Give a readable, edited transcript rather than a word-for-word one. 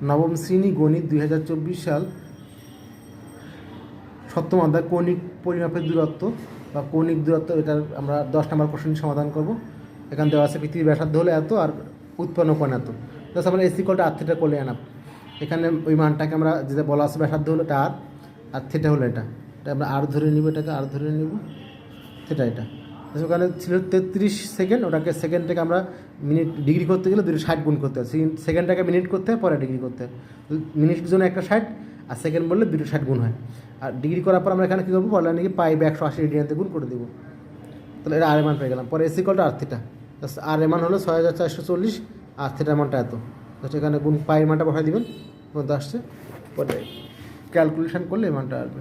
নবম শ্রেণী গণিত 2024 সাল সপ্তম অধ্যায় কৌণিক পরিমাপের দূরত্ব বা কৌণিক দূরত্ব, এটার আমরা 10 নম্বর কোশ্চেন সমাধান করব। এখান দেওয়া আছে পৃথিবীর ব্যাসার্ধ হলো এত আর উৎপন্ন কোণ এত। জাস্ট আমরা S equal to R theta করলে এনাফ। এখানে ওই মানটাকে আমরা যেটা বলা আছে ব্যাসার্ধ হলো এটা আর থিটা হলো এটা আমরা আর ধরে নিব, এটাকে আর ধরে নিব, থিটা এটা। ওখানে ছিল 33 সেকেন্ড, ওটাকে সেকেন্ডটাকে আমরা মিনিট ডিগ্রি করতে গেলে 260 গুণ করতে হয়। সেকেন্ডটাকে মিনিট করতে হয়, পরে ডিগ্রি করতে হয়। মিনিট জন্য একটা 60 আর সেকেন্ড বললে 260 গুণ হয়। আর ডিগ্রি করার পর আমরা এখানে কী করবো, বললাম নাকি পাই 180 রেডিয়ানতে গুণ করে দেবো। তাহলে এটা আর এ মান পেয়ে গেলাম। পরে S equal to R theta, আর এ মান হলো 6440, আর থিটার মানটা এত। এখানে গুণ পাই মানটা বসাই দিবেন, পর্যন্ত আসছে, পরে ক্যালকুলেশন করলে এই মানটা আসবে।